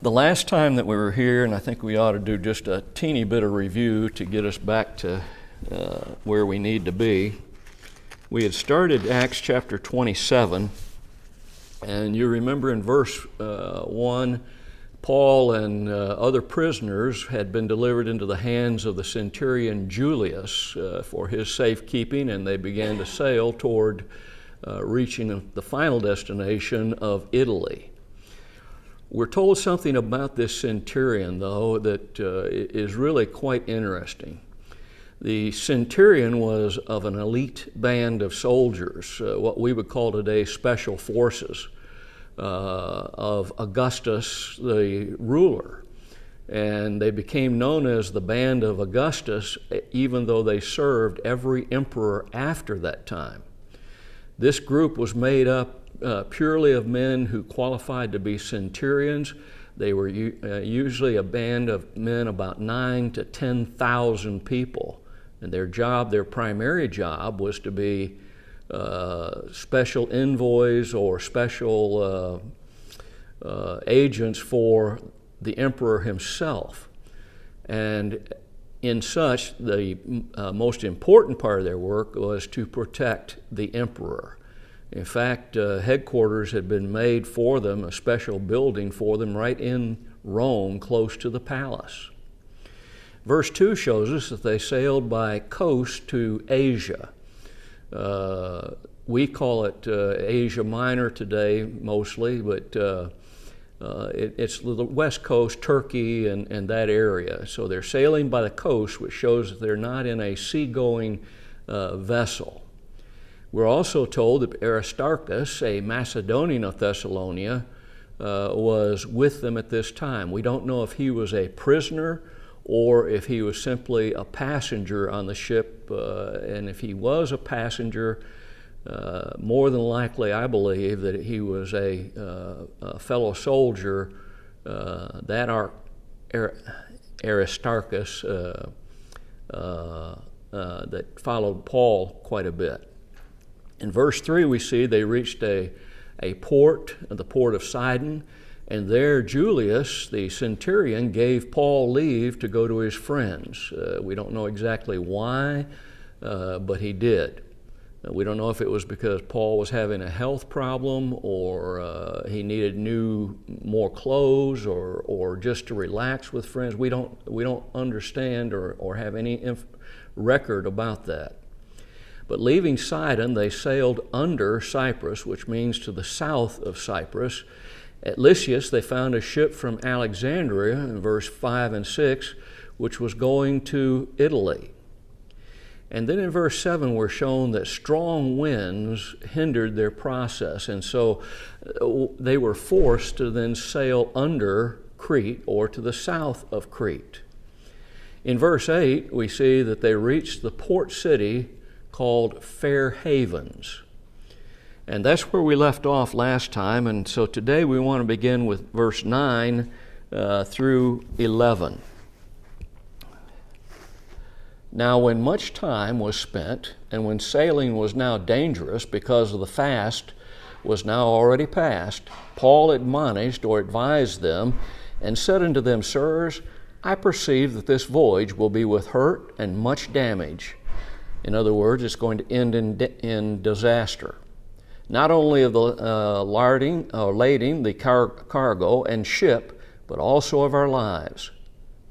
The last time that we were here, and I think we ought to do just a teeny bit of review to get us back to where we need to be. We had started Acts chapter 27, and you remember in verse 1, Paul and other prisoners had been delivered into the hands of the centurion Julius for his safekeeping, and they began to sail toward reaching the final destination of Italy. We're told something about this centurion, though, that is really quite interesting. The centurion was of an elite band of soldiers, what we would call today special forces, of Augustus, the ruler. And they became known as the Band of Augustus, even though they served every emperor after that time. This group was made up purely of men who qualified to be centurions. They were usually a band of men about 9,000 to 10,000 people. And their primary job was to be special envoys or special agents for the emperor himself. And in such, the most important part of their work was to protect the emperor. In fact, headquarters had been made for them, a special building for them right in Rome, close to the palace. Verse 2 shows us that they sailed by coast to Asia. We call it Asia Minor today mostly, but it's the west coast, Turkey and that area. So they're sailing by the coast, which shows that they're not in a seagoing vessel. We're also told that Aristarchus, a Macedonian of Thessalonica, was with them at this time. We don't know if he was a prisoner or if he was simply a passenger on the ship. And if he was a passenger, more than likely, I believe that he was a fellow soldier, Aristarchus, that followed Paul quite a bit. In verse 3, we see they reached a port, the port of Sidon, and there Julius, the centurion, gave Paul leave to go to his friends. We don't know exactly why, but he did. We don't know if it was because Paul was having a health problem or he needed more clothes or just to relax with friends. We don't understand or have any record about that. But leaving Sidon, they sailed under Cyprus, which means to the south of Cyprus. At Lycius, they found a ship from Alexandria, in verse 5 and 6, which was going to Italy. And then in verse 7, we're shown that strong winds hindered their process, and so they were forced to then sail under Crete or to the south of Crete. In verse 8, we see that they reached the port city called Fair Havens. And that's where we left off last time, and so today we want to begin with verse 9 through 11. Now when much time was spent, and when sailing was now dangerous because of the fast was now already past, Paul admonished or advised them, and said unto them, Sirs, I perceive that this voyage will be with hurt and much damage. In other words, it's going to end in disaster. Not only of the lading, the cargo and ship, but also of our lives.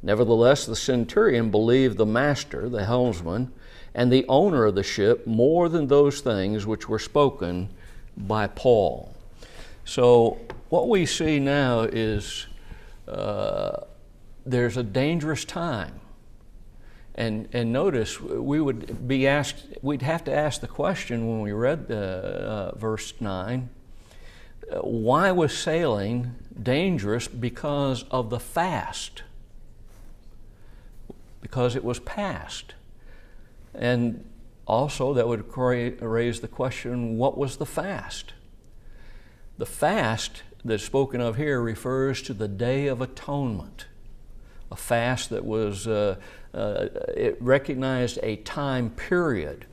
Nevertheless, the centurion believed the master, the helmsman, and the owner of the ship more than those things which were spoken by Paul. So what we see now is there's a dangerous time. And notice, we'd have to ask the question when we read verse 9, why was sailing dangerous? Because of the fast. Because it was past. And also that would raise the question, what was the fast? The fast that's spoken of here refers to the Day of Atonement. A fast that was, it recognized a time period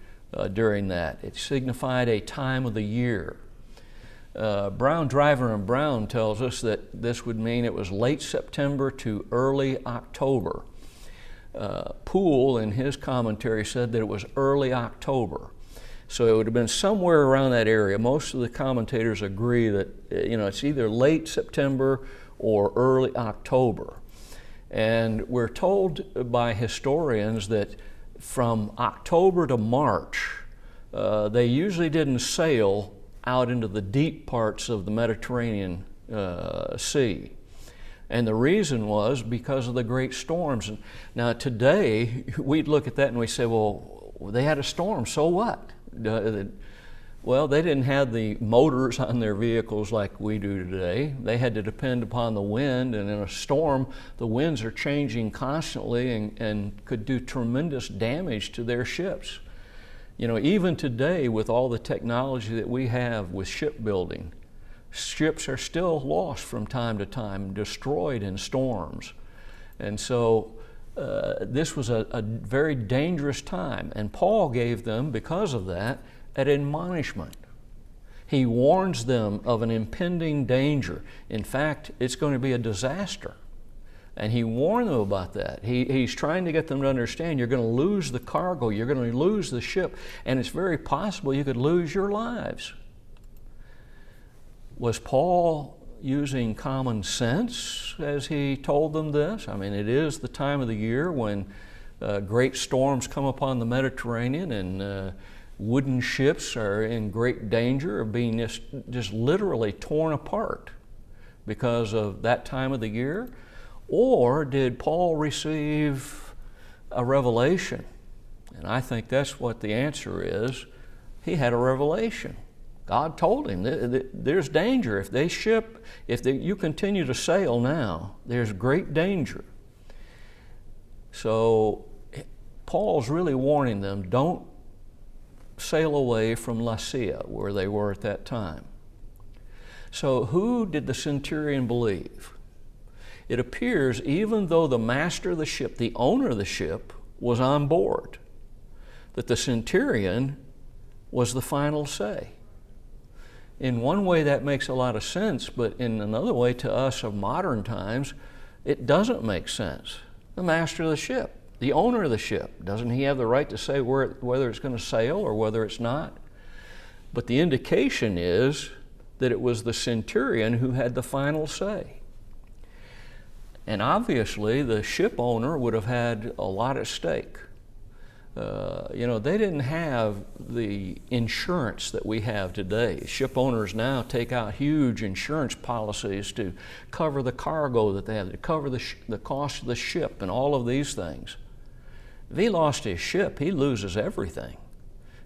during that. It signified a time of the year. Brown, Driver, and Brown tells us that this would mean it was late September to early October. Poole, in his commentary, said that it was early October. So it would have been somewhere around that area. Most of the commentators agree that it's either late September or early October. And we're told by historians that from October to March, they usually didn't sail out into the deep parts of the Mediterranean Sea. And the reason was because of the great storms. Now today, we'd look at that and we say, well, they had a storm, so what? Well, they didn't have the motors on their vehicles like we do today. They had to depend upon the wind, and in a storm, the winds are changing constantly and could do tremendous damage to their ships. Even today, with all the technology that we have with shipbuilding, ships are still lost from time to time, destroyed in storms. And so this was a very dangerous time, and Paul gave them, because of that, an admonishment. He warns them of an impending danger. In fact, it's going to be a disaster. And he warned them about that. He's trying to get them to understand you're going to lose the cargo, you're going to lose the ship, and it's very possible you could lose your lives. Was Paul using common sense as he told them this? I mean, it is the time of the year when great storms come upon the Mediterranean, and wooden ships are in great danger of being just literally torn apart because of that time of the year. Or did Paul receive a revelation? And I think that's what the answer is. He had a revelation. God told him there's danger. You continue to sail now, there's great danger. So Paul's really warning them, don't sail away from Lasea, where they were at that time. So who did the centurion believe? It appears even though the master of the ship, the owner of the ship, was on board, that the centurion was the final say. In one way that makes a lot of sense, but in another way to us of modern times, it doesn't make sense. The master of the ship, the owner of the ship, doesn't he have the right to say whether it's going to sail or whether it's not? But the indication is that it was the centurion who had the final say. And obviously the ship owner would have had a lot at stake. They didn't have the insurance that we have today. Ship owners now take out huge insurance policies to cover the cargo that they have, to cover the cost of the ship and all of these things. If he lost his ship, he loses everything.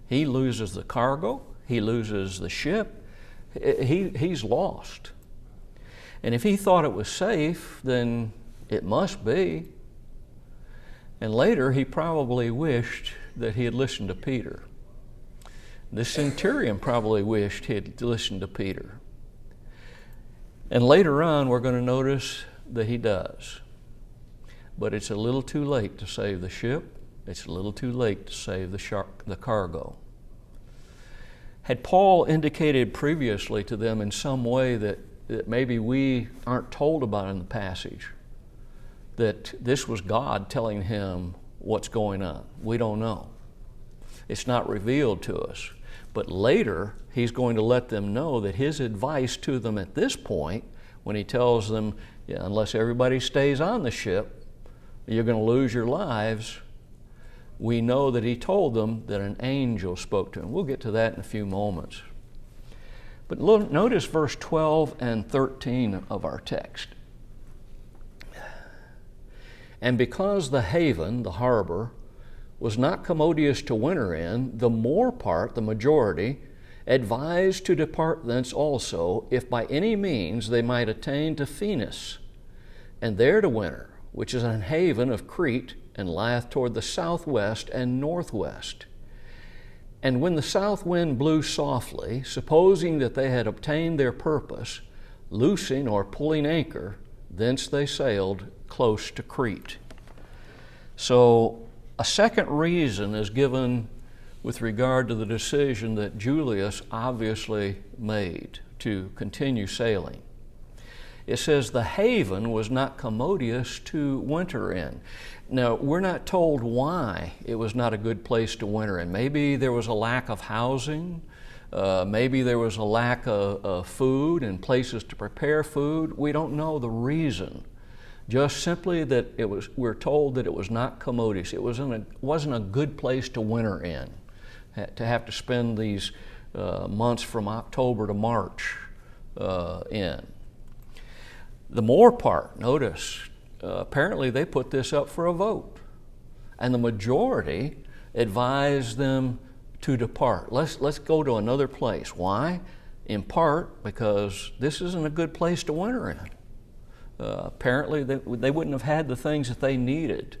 He loses the cargo, he loses the ship, he's lost. And if he thought it was safe, then it must be. And later, he probably wished that he had listened to Peter. The centurion probably wished he had listened to Peter. And later on, we're going to notice that he does. But it's a little too late to save the ship. It's a little too late to save the cargo. Had Paul indicated previously to them in some way that maybe we aren't told about in the passage, that this was God telling him what's going on? We don't know. It's not revealed to us. But later, he's going to let them know that his advice to them at this point, when he tells them, unless everybody stays on the ship, you're going to lose your lives, we know that he told them that an angel spoke to him. We'll get to that in a few moments. But notice verse 12 and 13 of our text. And because the haven, the harbor, was not commodious to winter in, the more part, the majority, advised to depart thence also, if by any means they might attain to Phoenix, and there to winter, which is an haven of Crete, and lieth toward the southwest and northwest. And when the south wind blew softly, supposing that they had obtained their purpose, loosing or pulling anchor, thence they sailed close to Crete. So a second reason is given with regard to the decision that Julius obviously made to continue sailing. It says the haven was not commodious to winter in. Now, we're not told why it was not a good place to winter in. Maybe there was a lack of housing. Maybe there was a lack of food and places to prepare food. We don't know the reason. Just simply that we're told that it was not commodious. It wasn't a good place to winter in, to have to spend these months from October to March in. The Moore part, notice, apparently they put this up for a vote, and the majority advised them to depart. Let's go to another place. Why? In part because this isn't a good place to winter in. Apparently they wouldn't have had the things that they needed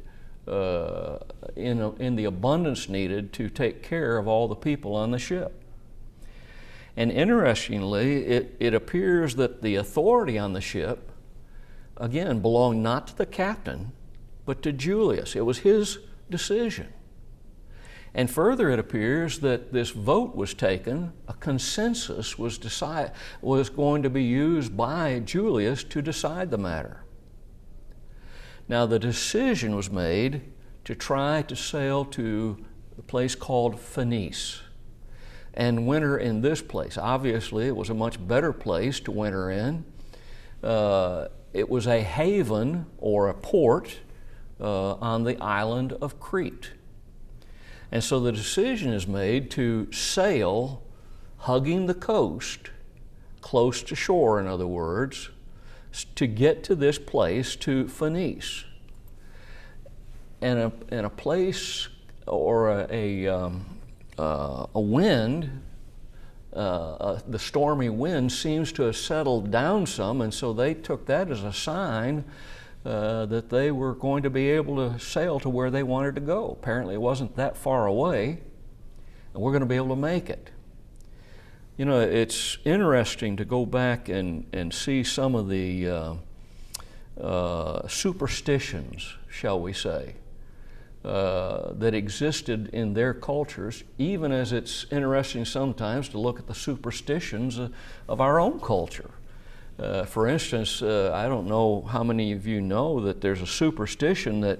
in the abundance needed to take care of all the people on the ship. And interestingly, it appears that the authority on the ship again belonged not to the captain, but to Julius. It was his decision. And further, it appears that this vote was taken, a consensus was going to be used by Julius to decide the matter. Now, the decision was made to try to sail to a place called Phenice and winter in this place. Obviously, it was a much better place to winter in. It was a haven or a port on the island of Crete. And so the decision is made to sail, hugging the coast, close to shore, in other words, to get to this place, to Phenice. And a place or a wind, the stormy wind seems to have settled down some, and so they took that as a sign that they were going to be able to sail to where they wanted to go. Apparently it wasn't that far away, and we're going to be able to make it. You know, it's interesting to go back and see some of the superstitions, shall we say, that existed in their cultures, even as it's interesting sometimes to look at the superstitions of our own culture. For instance, I don't know how many of you know that there's a superstition that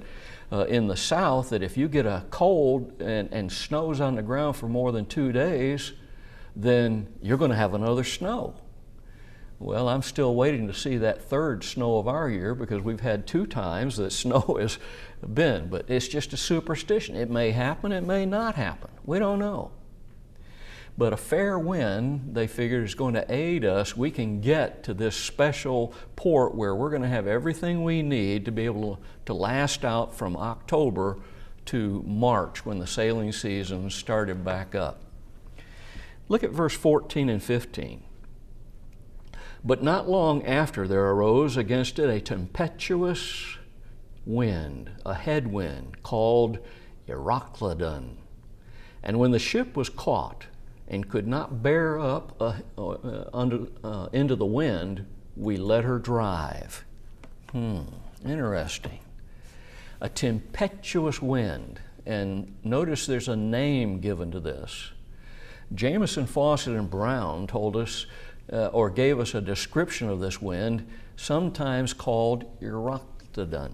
in the South that if you get a cold and snows on the ground for more than 2 days, then you're going to have another snow. Well, I'm still waiting to see that third snow of our year because we've had 2 times that snow has been, but it's just a superstition. It may happen, it may not happen. We don't know. But a fair wind, they figured, is going to aid us. We can get to this special port where we're going to have everything we need to be able to last out from October to March when the sailing season started back up. Look at verse 14 and 15. But not long after there arose against it a tempestuous wind, a headwind called Euroclydon. And when the ship was caught and could not bear up into the wind, we let her drive. Interesting. A tempestuous wind. And notice there's a name given to this. Jamieson, Fawcett, and Brown told us or gave us a description of this wind, sometimes called Euroclydon.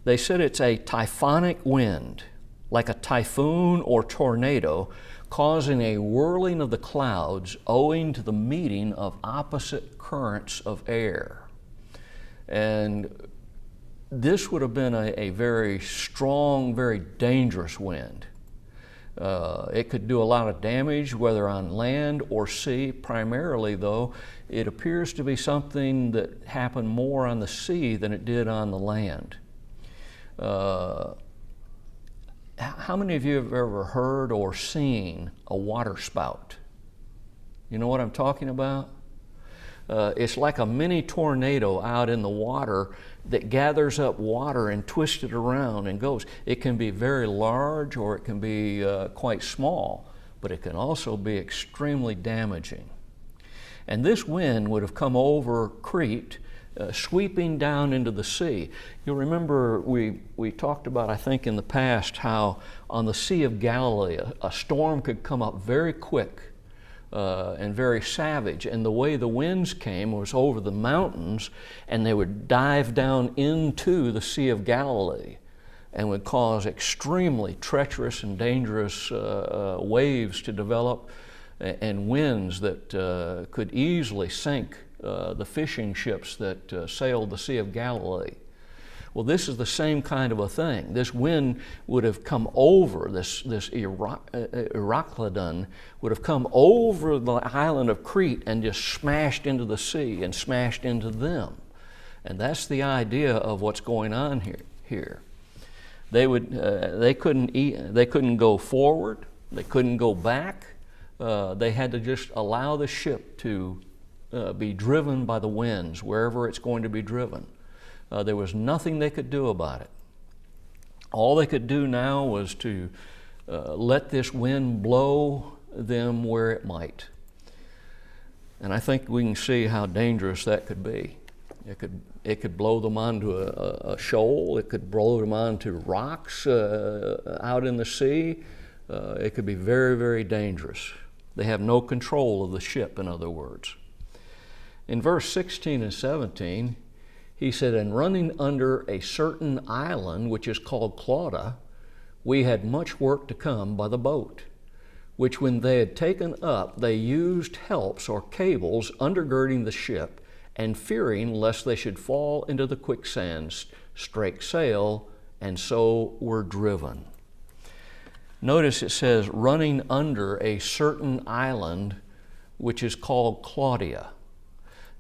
They said it's a typhonic wind, like a typhoon or tornado, causing a whirling of the clouds owing to the meeting of opposite currents of air. And this would have been a very strong, very dangerous wind. It could do a lot of damage, whether on land or sea. Primarily, though, it appears to be something that happened more on the sea than it did on the land. How many of you have ever heard or seen a water spout? You know what I'm talking about? It's like a mini tornado out in the water that gathers up water and twists it around and goes. It can be very large or it can be quite small, but it can also be extremely damaging. And this wind would have come over Crete, sweeping down into the sea. You'll remember we talked about, I think in the past, how on the Sea of Galilee a storm could come up very quick and very savage. And the way the winds came was over the mountains, and they would dive down into the Sea of Galilee and would cause extremely treacherous and dangerous waves to develop, and winds that could easily sink the fishing ships that sailed the Sea of Galilee. Well, this is the same kind of a thing. This wind would have come over, this Euroclydon would have come over the island of Crete and just smashed into the sea and smashed into them. And that's the idea of what's going on here. They couldn't go forward, they couldn't go back. They had to just allow the ship to be driven by the winds wherever it's going to be driven. There was nothing they could do about it. All they could do now was to let this wind blow them where it might. And I think we can see how dangerous that could be. It could blow them onto a shoal. It could blow them onto rocks out in the sea. It could be very, very dangerous. They have no control of the ship, in other words. In verse 16 and 17, he said, "And running under a certain island, which is called Clauda, we had much work to come by the boat, which when they had taken up, they used helps or cables undergirding the ship, and fearing lest they should fall into the quicksands, strake sail, and so were driven." Notice it says, running under a certain island, which is called Claudia.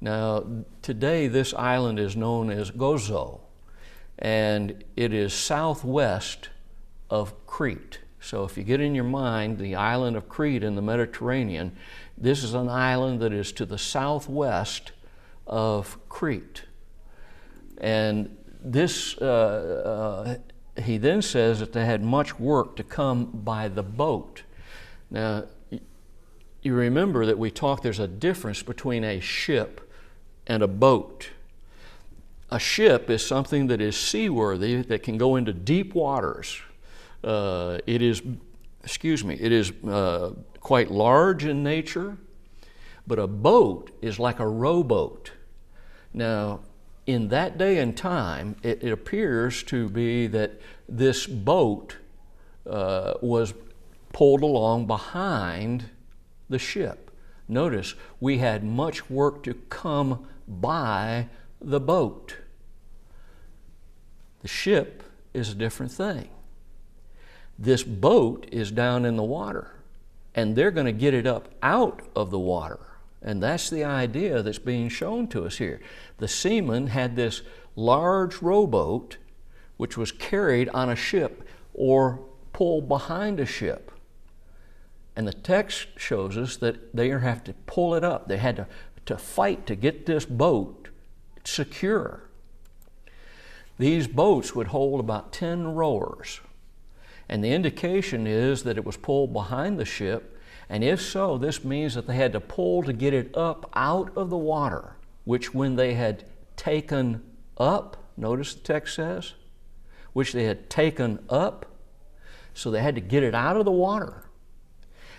Now, today this island is known as Gozo, and it is southwest of Crete. So if you get in your mind the island of Crete in the Mediterranean, this is an island that is to the southwest of Crete. And this, he then says that they had much work to come by the boat. Now, you remember that we talked, there's a difference between a ship and a boat. A ship is something that is seaworthy, that can go into deep waters. It is quite large in nature, but a boat is like a rowboat. Now, in that day and time, it appears to be that this boat was pulled along behind the ship. Notice, we had much work to come by the boat. The ship is a different thing. This boat is down in the water, and they're going to get it up out of the water. And that's the idea that's being shown to us here. The seamen had this large rowboat, which was carried on a ship or pulled behind a ship. And the text shows us that they have to pull it up. They had to fight to get this boat secure. These boats would hold about 10 rowers. And the indication is that it was pulled behind the ship. And if so, this means that they had to pull to get it up out of the water, which when they had taken up, notice the text says, which they had taken up, so they had to get it out of the water.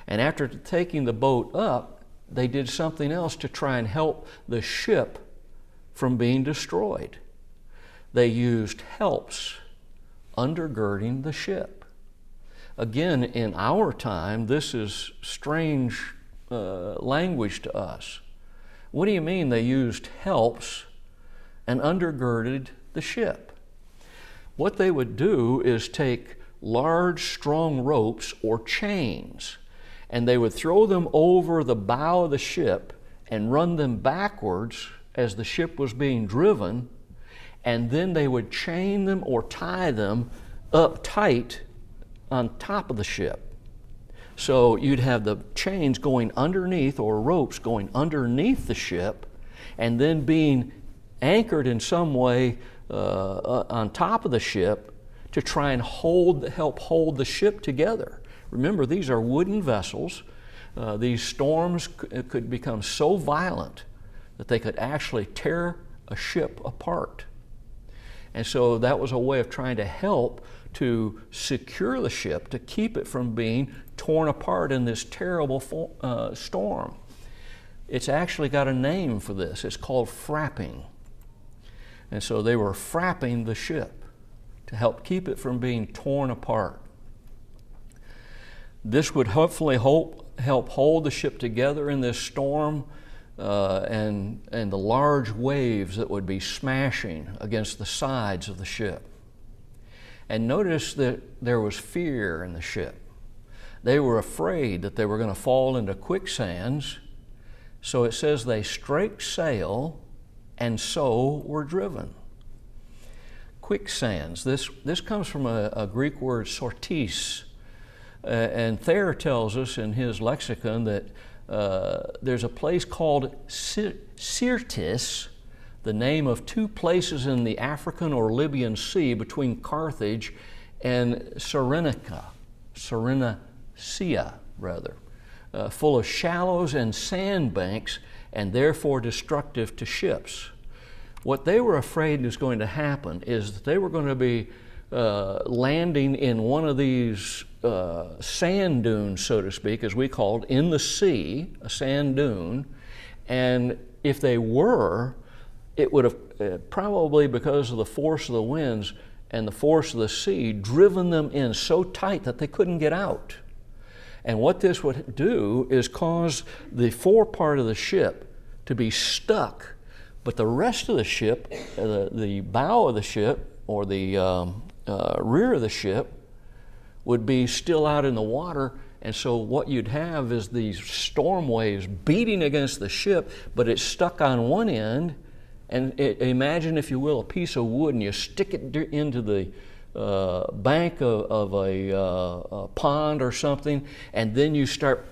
And after taking the boat up, they did something else to try and help the ship from being destroyed. They used helps undergirding the ship. Again, in our time, this is strange language to us. What do you mean they used helps and undergirded the ship? What they would do is take large, strong ropes or chains, and they would throw them over the bow of the ship and run them backwards as the ship was being driven, and then they would chain them or tie them up tight on top of the ship. So you'd have the chains going underneath, or ropes going underneath the ship, and then being anchored in some way on top of the ship to try and help hold the ship together. Remember, these are wooden vessels. These storms could become so violent that they could actually tear a ship apart. And so that was a way of trying to help to secure the ship, to keep it from being torn torn apart in this terrible storm. It's actually got a name for this. It's called frapping. And so they were frapping the ship to help keep it from being torn apart. This would hopefully help hold the ship together in this storm and the large waves that would be smashing against the sides of the ship. And notice that there was fear in the ship. They were afraid that they were going to fall into quicksands. So it says they strake sail and so were driven. Quicksands, this comes from a Greek word sortis. And Thayer tells us in his lexicon that there's a place called Syrtis, the name of two places in the African or Libyan Sea between Carthage and Cyrenaica, full of shallows and sandbanks and therefore destructive to ships. What they were afraid was going to happen is that they were going to be landing in one of these sand dunes, so to speak, as we called, in the sea, a sand dune. And if they were, it would have probably, because of the force of the winds and the force of the sea, driven them in so tight that they couldn't get out. And what this would do is cause the forepart of the ship to be stuck, but the rest of the ship, the bow of the ship or the rear of the ship, would be still out in the water. And so what you'd have is these storm waves beating against the ship, but it's stuck on one end. And imagine, if you will, a piece of wood, and you stick it into the bank of a pond or something, and then you start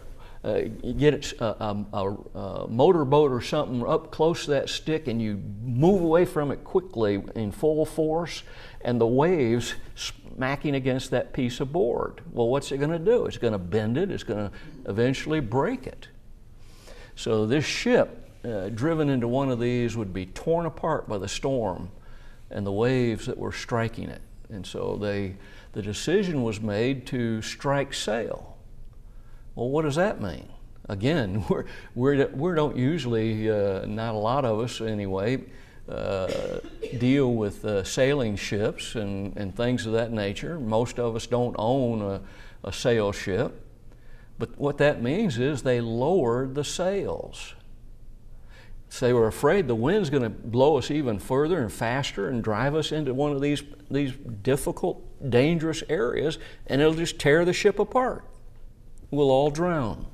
get a motorboat or something up close to that stick, and you move away from it quickly in full force, and the waves smacking against that piece of board. Well, what's it going to do? It's going to bend it. It's going to eventually break it. So this ship, driven into one of these, would be torn apart by the storm and the waves that were striking it. And so the decision was made to strike sail. Well, what does that mean? Again, we don't usually, not a lot of us anyway, deal with sailing ships and things of that nature. Most of us don't own a sail ship. But what that means is they lowered the sails. So they were afraid the wind's going to blow us even further and faster and drive us into one of these difficult, dangerous areas, and it'll just tear the ship apart. We'll all drown.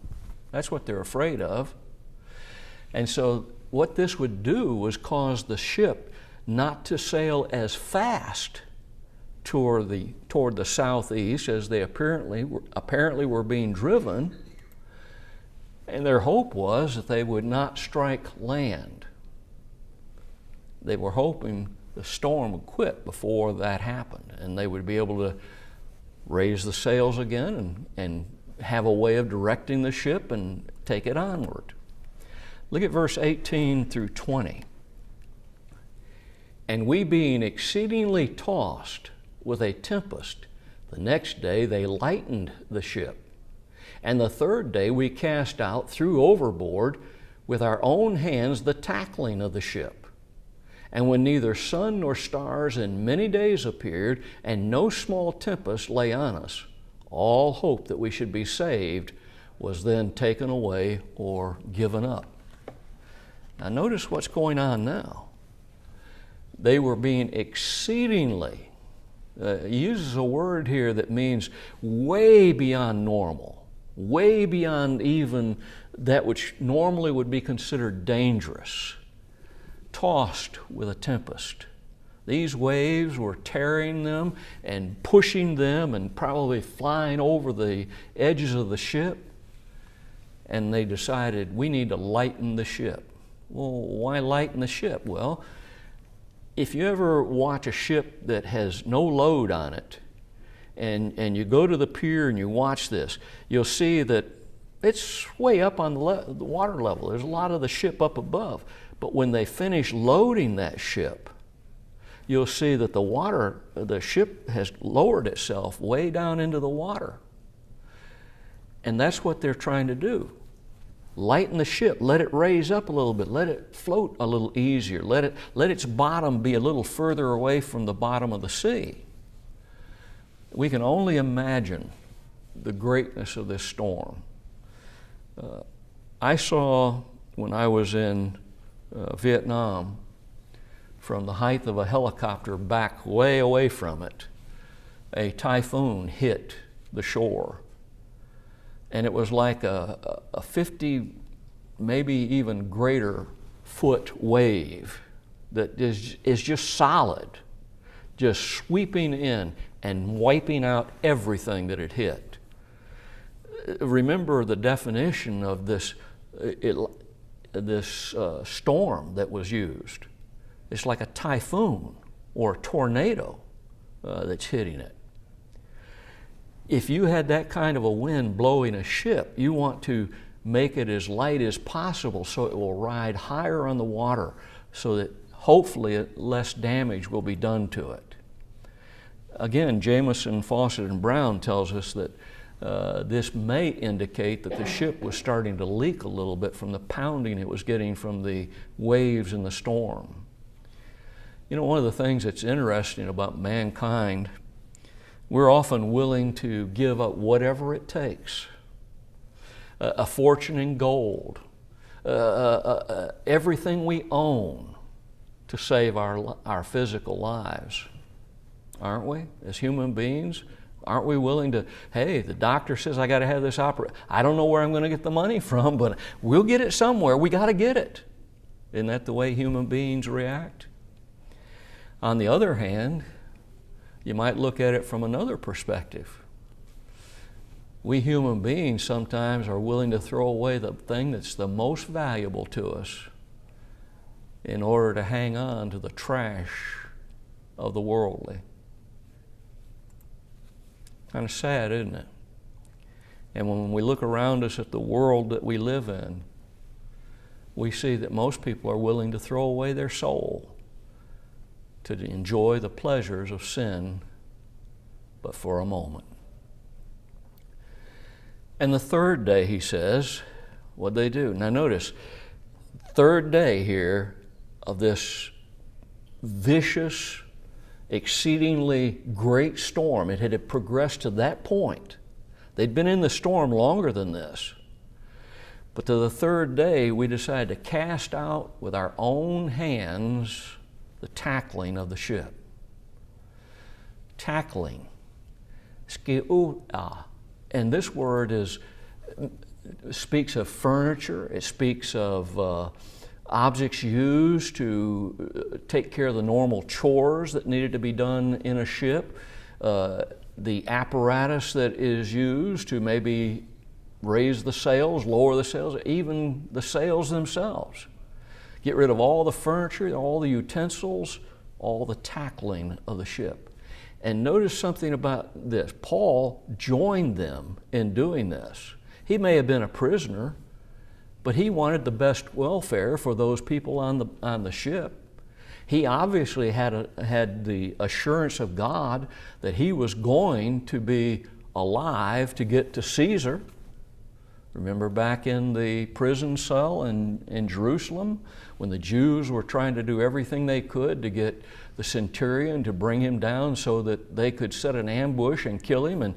That's what they're afraid of. And so what this would do was cause the ship not to sail as fast toward the southeast as they apparently were being driven. And their hope was that they would not strike land. They were hoping the storm would quit before that happened, and they would be able to raise the sails again and have a way of directing the ship and take it onward. Look at verse 18 through 20. And we, being exceedingly tossed with a tempest, the next day they lightened the ship. And the third day we cast out, threw overboard with our own hands the tackling of the ship. And when neither sun nor stars in many days appeared, and no small tempest lay on us, all hope that we should be saved was then taken away or given up. Now notice what's going on now. They were being exceedingly, he uses a word here that means way beyond normal, way beyond even that which normally would be considered dangerous, tossed with a tempest. These waves were tearing them and pushing them and probably flying over the edges of the ship. And they decided, we need to lighten the ship. Well, why lighten the ship? Well, if you ever watch a ship that has no load on it, and you go to the pier and you watch this, you'll see that it's way up on the water level. There's a lot of the ship up above. But when they finish loading that ship, you'll see that the ship has lowered itself way down into the water. And that's what they're trying to do. Lighten the ship, let it raise up a little bit, let it float a little easier, let its bottom be a little further away from the bottom of the sea. We can only imagine the greatness of this storm. I saw, when I was in Vietnam, from the height of a helicopter back way away from it, a typhoon hit the shore. And it was like a 50, maybe even greater foot wave that is just solid, just sweeping in and wiping out everything that it hit. Remember the definition of this storm that was used. It's like a typhoon or a tornado that's hitting it. If you had that kind of a wind blowing a ship, you want to make it as light as possible so it will ride higher on the water so that hopefully less damage will be done to it. Again, Jamieson, Fawcett, and Brown tells us that this may indicate that the ship was starting to leak a little bit from the pounding it was getting from the waves in the storm. You know, one of the things that's interesting about mankind, we're often willing to give up whatever it takes. A fortune in gold, everything we own to save our physical lives. Aren't we? As human beings, aren't we willing to, hey, the doctor says I got to have this operation. I don't know where I'm going to get the money from, but we'll get it somewhere. We got to get it. Isn't that the way human beings react? On the other hand, you might look at it from another perspective. We human beings sometimes are willing to throw away the thing that's the most valuable to us in order to hang on to the trash of the worldly. Kind of sad, isn't it? And when we look around us at the world that we live in, we see that most people are willing to throw away their soul to enjoy the pleasures of sin, but for a moment. And the third day, he says, what'd they do? Now notice, third day here of this vicious, exceedingly great storm. It had progressed to that point. They'd been in the storm longer than this. But to the third day, we decided to cast out with our own hands the tackling of the ship. Tackling. Skiua. And this word speaks of furniture. It speaks of objects used to take care of the normal chores that needed to be done in a ship. The apparatus that is used to maybe raise the sails, lower the sails, even the sails themselves. Get rid of all the furniture, all the utensils, all the tackling of the ship. And notice something about this. Paul joined them in doing this. He may have been a prisoner, but he wanted the best welfare for those people on the ship. He obviously had the assurance of God that he was going to be alive to get to Caesar. Remember back in the prison cell in Jerusalem, when the Jews were trying to do everything they could to get the centurion to bring him down so that they could set an ambush and kill him. And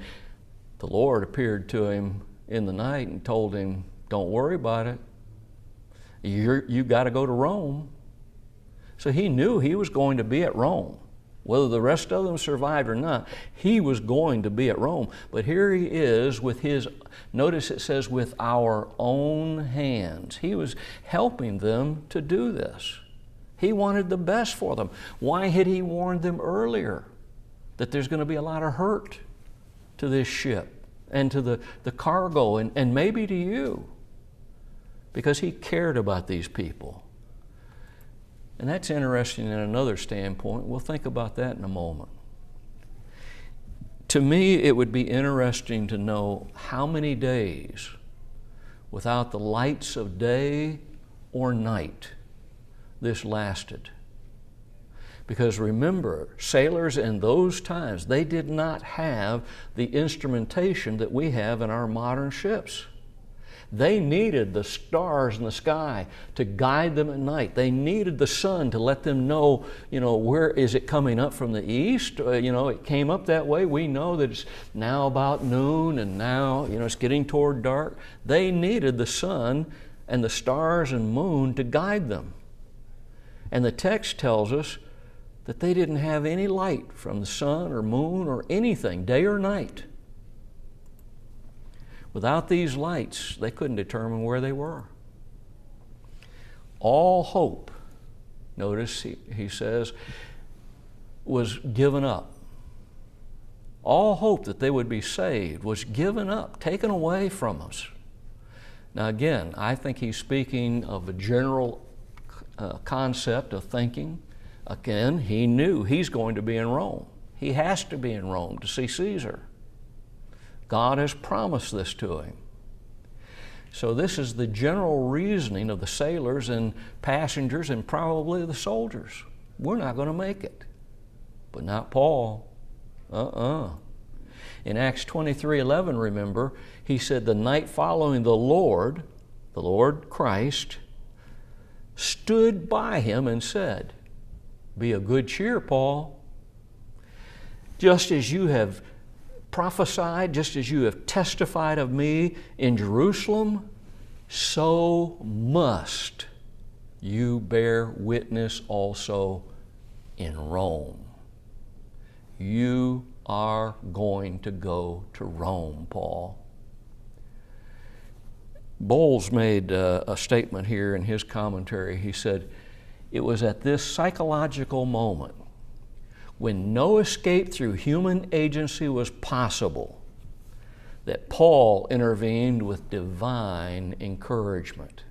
the Lord appeared to him in the night and told him, don't worry about it. You got to go to Rome. So he knew he was going to be at Rome. Whether the rest of them survived or not, he was going to be at Rome. But here he is with his, notice it says, with our own hands. He was helping them to do this. He wanted the best for them. Why had he warned them earlier that there's going to be a lot of hurt to this ship and to the cargo and maybe to you? Because he cared about these people. And that's interesting in another standpoint. We'll think about that in a moment. To me, it would be interesting to know how many days without the lights of day or night this lasted. Because remember, sailors in those times, they did not have the instrumentation that we have in our modern ships. They needed the stars in the sky to guide them at night. They needed the sun to let them know, where is it coming up from the east? It came up that way. We know that it's now about noon and now, it's getting toward dark. They needed the sun and the stars and moon to guide them. And the text tells us that they didn't have any light from the sun or moon or anything, day or night. Without these lights, they couldn't determine where they were. All hope, notice he says, was given up. All hope that they would be saved was given up, taken away from us. Now again, I think he's speaking of a general concept of thinking. Again, he knew he's going to be in Rome. He has to be in Rome to see Caesar. God has promised this to him. So this is the general reasoning of the sailors and passengers and probably the soldiers. We're not going to make it. But not Paul. In Acts 23:11, remember, he said, the night following the Lord Christ, stood by him and said, be of good cheer, Paul. Just as you have prophesied, just as you have testified of me in Jerusalem, so must you bear witness also in Rome. You are going to go to Rome, Paul. Bowles made a statement here in his commentary. He said, it was at this psychological moment when no escape through human agency was possible that Paul intervened with divine encouragement.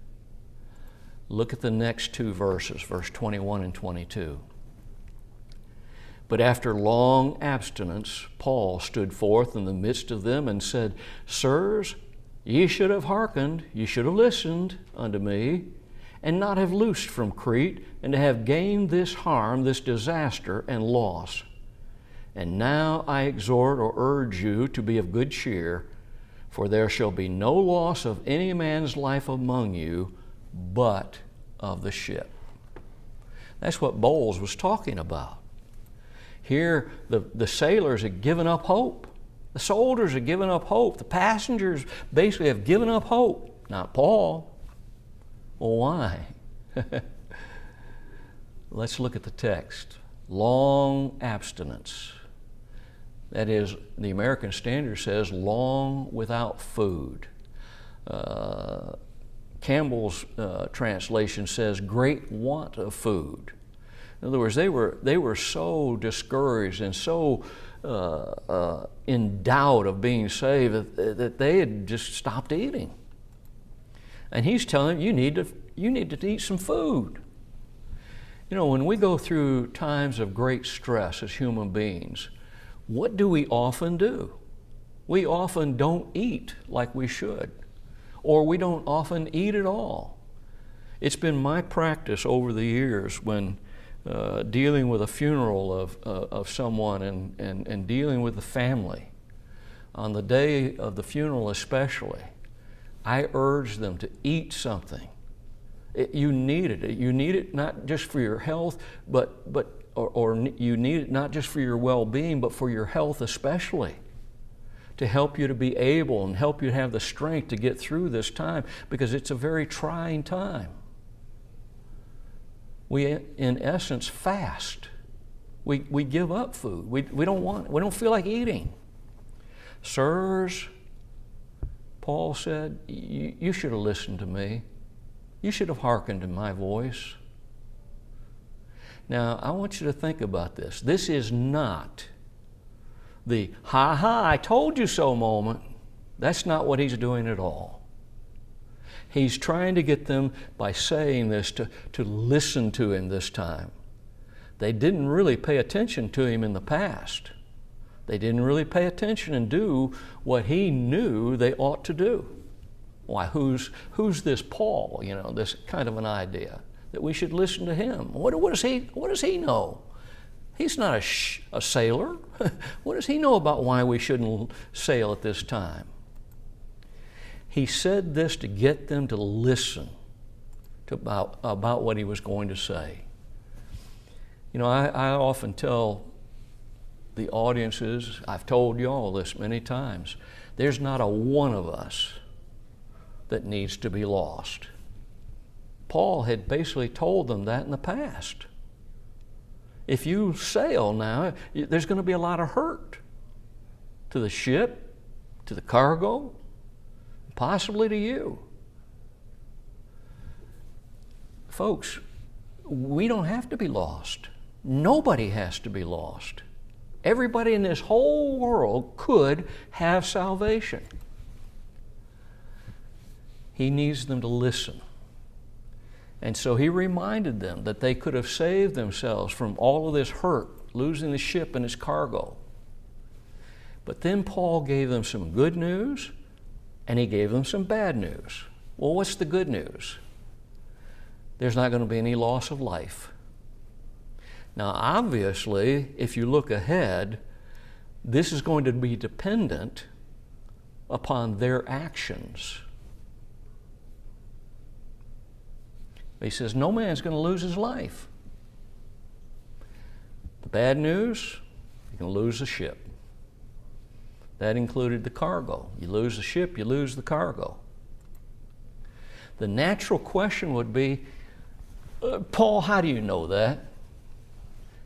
Look at the next two verses, verse 21 and 22. But after long abstinence, Paul stood forth in the midst of them and said, Sirs, ye should have hearkened, ye should have listened unto me, and not have loosed from Crete, and to have gained this harm, this disaster and loss. And now I exhort or urge you to be of good cheer, for there shall be no loss of any man's life among you, but of the ship. That's what Bowles was talking about. Here, the sailors had given up hope. The soldiers had given up hope. The passengers basically have given up hope. Not Paul. Well, why? Let's look at the text. Long abstinence. That is, the American Standard says long without food. Campbell's translation says great want of food. In other words, they were so discouraged and so in doubt of being saved that they had just stopped eating. And he's telling them, you need to eat some food. When we go through times of great stress as human beings, what do we often do? We often don't eat like we should, or we don't often eat at all. It's been my practice over the years when dealing with a funeral of someone and dealing with the family, on the day of the funeral especially, I urge them to eat something. You need it. You need it not just for your health, or you need it not just for your well-being, but for your health especially, to help you to be able and help you to have the strength to get through this time, because it's a very trying time. We, in essence, fast. We give up food. We don't feel like eating. Sirs, Paul said, you should have listened to me. You should have hearkened to my voice. Now, I want you to think about this. This is not the ha-ha, I told you so moment. That's not what he's doing at all. He's trying to get them, by saying this, to listen to him this time. They didn't really pay attention to him in the past. They didn't really pay attention and do what he knew they ought to do. Why, who's this Paul? This kind of an idea that we should listen to him. What does he know? He's not a sailor. What does he know about why we shouldn't sail at this time? He said this to get them to listen about what he was going to say. You know, I often tell the audiences, I've told you all this many times, there's not a one of us that needs to be lost. Paul had basically told them that in the past. If you sail now, there's going to be a lot of hurt to the ship, to the cargo, possibly to you. Folks, we don't have to be lost. Nobody has to be lost. Everybody in this whole world could have salvation. He needs them to listen. And so he reminded them that they could have saved themselves from all of this hurt, losing the ship and its cargo. But then Paul gave them some good news, and he gave them some bad news. Well, what's the good news? There's not going to be any loss of life. Now, obviously, if you look ahead, this is going to be dependent upon their actions. He says, no man's going to lose his life. The bad news, you're going to lose the ship. That included the cargo. You lose the ship, you lose the cargo. The natural question would be, Paul, how do you know that?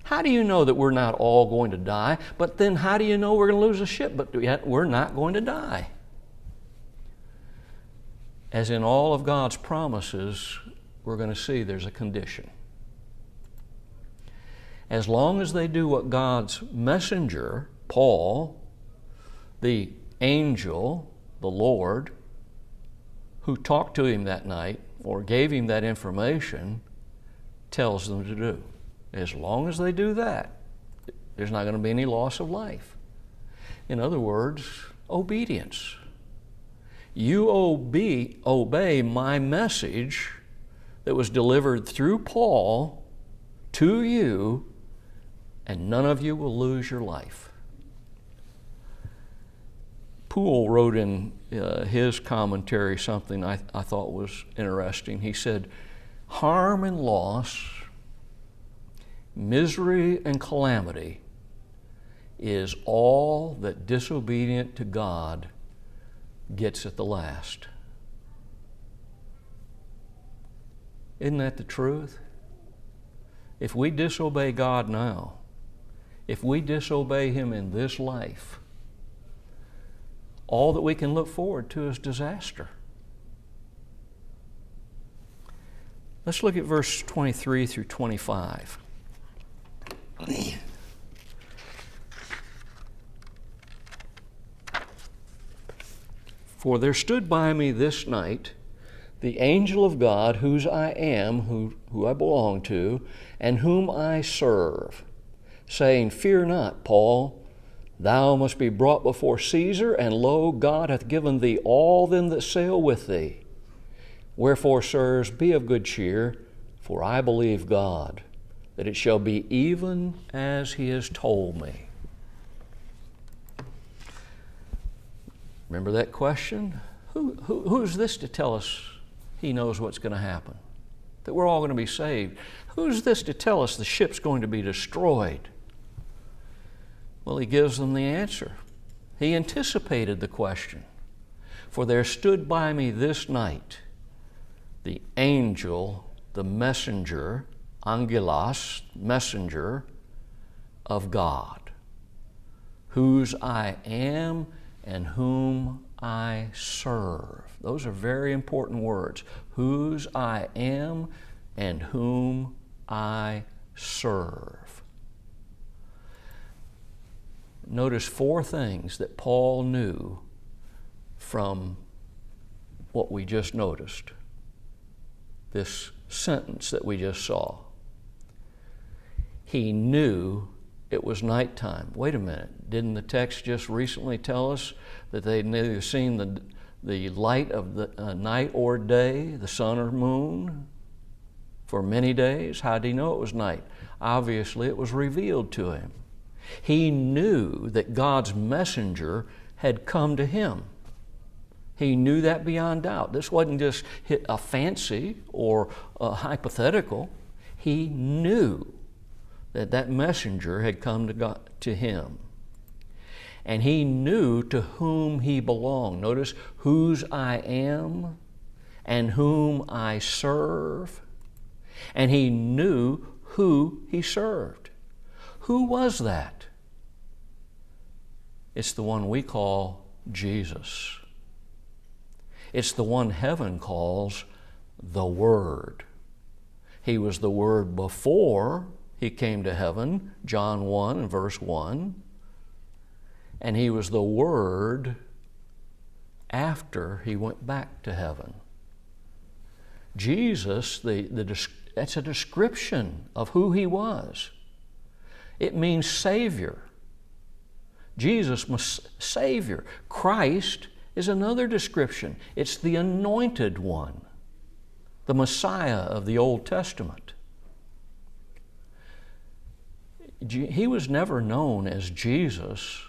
How do you know that we're not all going to die? But then how do you know we're going to lose the ship, but yet we're not going to die? As in all of God's promises, we're going to see there's a condition. As long as they do what God's messenger, Paul, the angel, the Lord, who talked to him that night or gave him that information, tells them to do. As long as they do that, there's not going to be any loss of life. In other words, obedience. You obey my message that was delivered through Paul to you, and none of you will lose your life. Poole wrote in his commentary something I thought was interesting. He said, harm and loss, misery and calamity is all that disobedient to God gets at the last. Isn't that the truth? If we disobey God now, if we disobey Him in this life, all that we can look forward to is disaster. Let's look at verse 23 through 25. For there stood by me this night the angel of God, whose I am, who I belong to, and whom I serve, saying, Fear not, Paul, thou must be brought before Caesar, and lo, God hath given thee all them that sail with thee. Wherefore, sirs, be of good cheer, for I believe God, that it shall be even as He has told me. Remember that question? Who's this to tell us He knows what's going to happen? That we're all going to be saved? Who's this to tell us the ship's going to be destroyed? Well, he gives them the answer. He anticipated the question. For there stood by me this night the angel, the messenger, angelos, messenger of God, whose I am and whom I serve. Those are very important words. Whose I am and whom I serve. Notice 4 things that Paul knew from what we just noticed. This sentence that we just saw. He knew it was nighttime. Wait a minute. Didn't the text just recently tell us that they'd neither seen the light of the night or day, the sun or moon, for many days. How did he know it was night? Obviously, it was revealed to him. He knew that God's messenger had come to him. He knew that beyond doubt. This wasn't just a fancy or a hypothetical. He knew that that messenger had come to him. And he knew to whom he belonged. Notice, whose I am and whom I serve. And he knew who he served. Who was that? It's the one we call Jesus. It's the one heaven calls the Word. He was the Word before he came to heaven, John 1 and verse 1. And he was the Word after he went back to heaven. Jesus, that's a description of who he was. It means Savior. Jesus was Savior. Christ is another description. It's the Anointed One, the Messiah of the Old Testament. He was never known as Jesus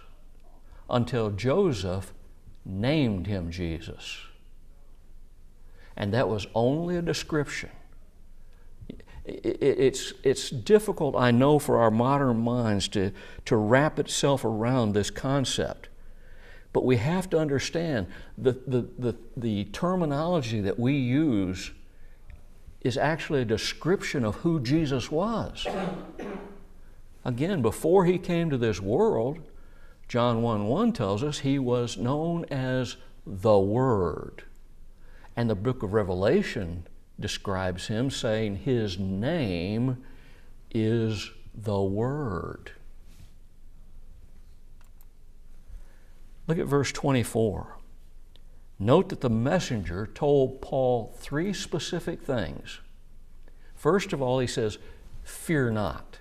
until Joseph named him Jesus. And that was only a description. It's difficult, I know, for our modern minds to wrap itself around this concept. But we have to understand the terminology that we use is actually a description of who Jesus was. Again, before he came to this world, John 1:1 tells us he was known as the Word. And the book of Revelation describes him saying his name is the Word. Look at verse 24. Note that the messenger told Paul 3 specific things. First of all, he says, fear not.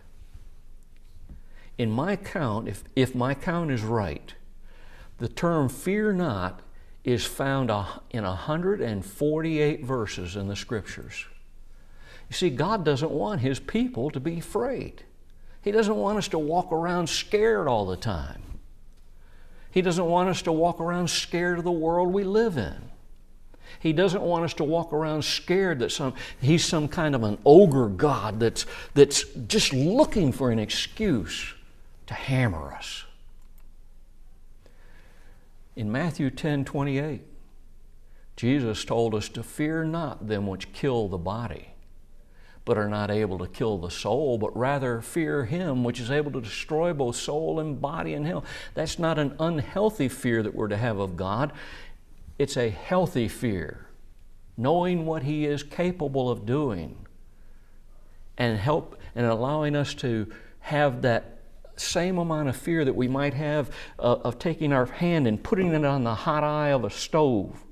In my count, if my count is right, the term fear not is found in 148 verses in the Scriptures. You see, God doesn't want His people to be afraid. He doesn't want us to walk around scared all the time. He doesn't want us to walk around scared of the world we live in. He doesn't want us to walk around scared that He's some kind of an ogre God that's just looking for an excuse to hammer us. In Matthew 10:28, Jesus told us to fear not them which kill the body, but are not able to kill the soul, but rather fear Him which is able to destroy both soul and body in hell. That's not an unhealthy fear that we're to have of God. It's a healthy fear, knowing what He is capable of doing and allowing us to have that same amount of fear that we might have of taking our hand and putting it on the hot eye of a stove.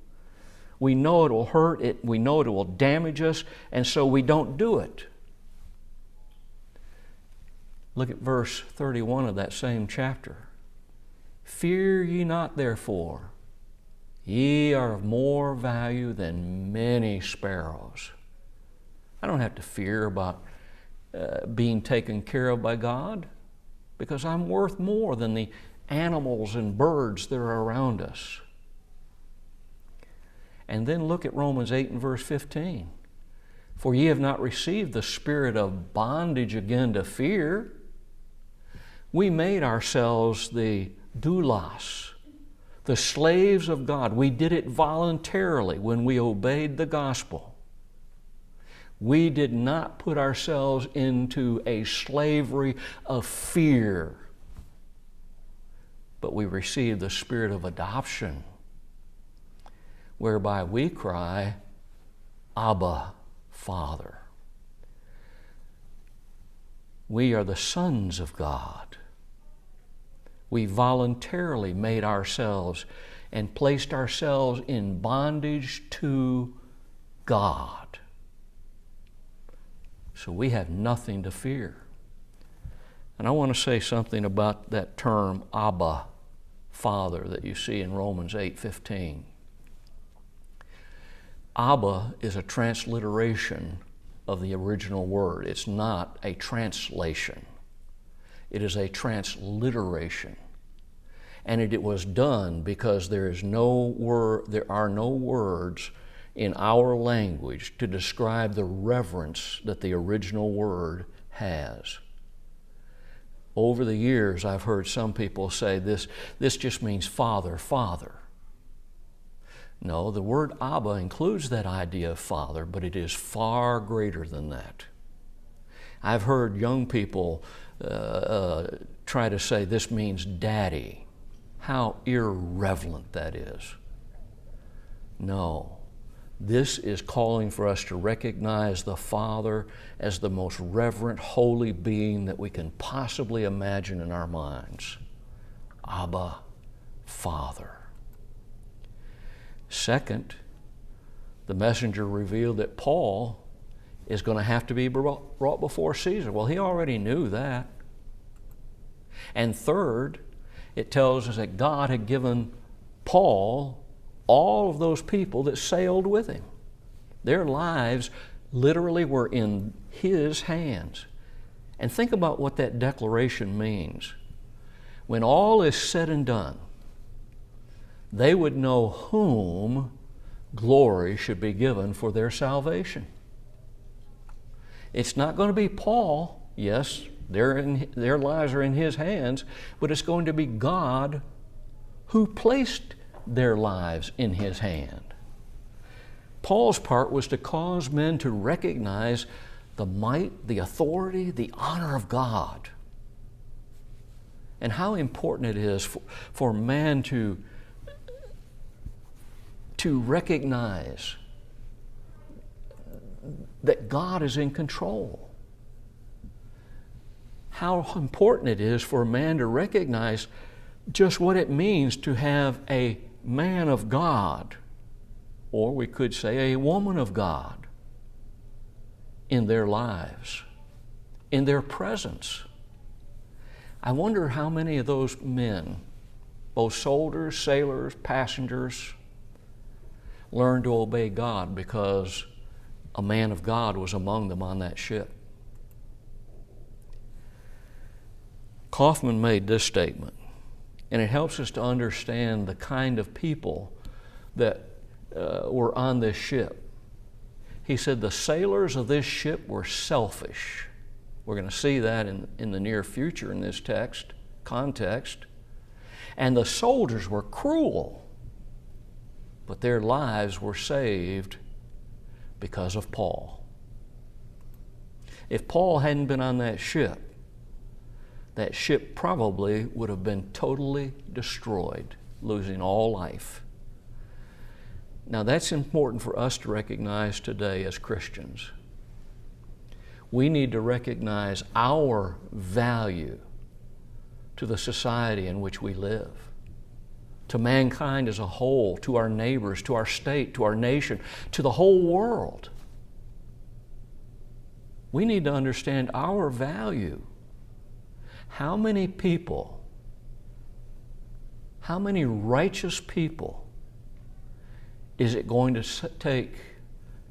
We know it will hurt, we know it will damage us, and so we don't do it. Look at verse 31 of that same chapter. Fear ye not therefore, ye are of more value than many sparrows. I don't have to fear about being taken care of by God, because I'm worth more than the animals and birds that are around us. And then look at Romans 8 and verse 15. For ye have not received the spirit of bondage again to fear. We made ourselves the doulos, the slaves of God. We did it voluntarily when we obeyed the gospel. We did not put ourselves into a slavery of fear, but we received the spirit of adoption, whereby we cry, Abba, Father. We are the sons of God. We voluntarily made ourselves and placed ourselves in bondage to God. So we have nothing to fear. And I want to say something about that term, Abba, Father, that you see in Romans 8:15. Abba is a transliteration of the original word. It's not a translation. It is a transliteration. And it was done because there are no words in our language to describe the reverence that the original word has. Over the years, I've heard some people say this just means Father, Father. No, the word Abba includes that idea of Father, but it is far greater than that. I've heard young people try to say this means Daddy. How irreverent that is. No, this is calling for us to recognize the Father as the most reverent, holy being that we can possibly imagine in our minds. Abba, Father. Second, the messenger revealed that Paul is going to have to be brought before Caesar. Well, he already knew that. And third, it tells us that God had given Paul all of those people that sailed with him. Their lives literally were in his hands. And think about what that declaration means. When all is said and done, they would know whom glory should be given for their salvation. It's not going to be Paul. Yes, their lives are in his hands, but it's going to be God who placed their lives in his hand. Paul's part was to cause men to recognize the might, the authority, the honor of God, and how important it is for man to recognize that God is in control. How important it is for a man to recognize just what it means to have a man of God, or we could say a woman of God, in their lives, in their presence. I wonder how many of those men, both soldiers, sailors, passengers, learned to obey God because a man of God was among them on that ship. Kaufman made this statement, and it helps us to understand the kind of people that were on this ship. He said the sailors of this ship were selfish. We're going to see that in the near future in this context. And the soldiers were cruel, but their lives were saved because of Paul. If Paul hadn't been on that ship probably would have been totally destroyed, losing all life. Now that's important for us to recognize today as Christians. We need to recognize our value to the society in which we live, to mankind as a whole, to our neighbors, to our state, to our nation, to the whole world. We need to understand our value. How many people, how many righteous people is it going to take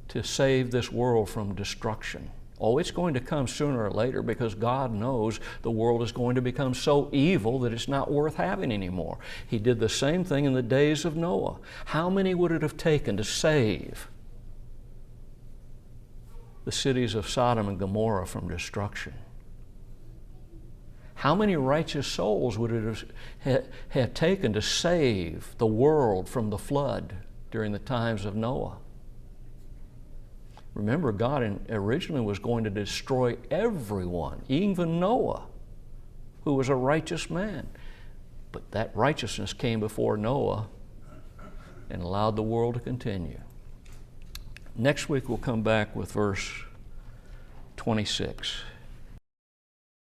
to save this world from destruction? Oh, it's going to come sooner or later because God knows the world is going to become so evil that it's not worth having anymore. He did the same thing in the days of Noah. How many would it have taken to save the cities of Sodom and Gomorrah from destruction? How many righteous souls would it have taken to save the world from the flood during the times of Noah? Remember, God originally was going to destroy everyone, even Noah, who was a righteous man. But that righteousness came before Noah and allowed the world to continue. Next week we'll come back with verse 26.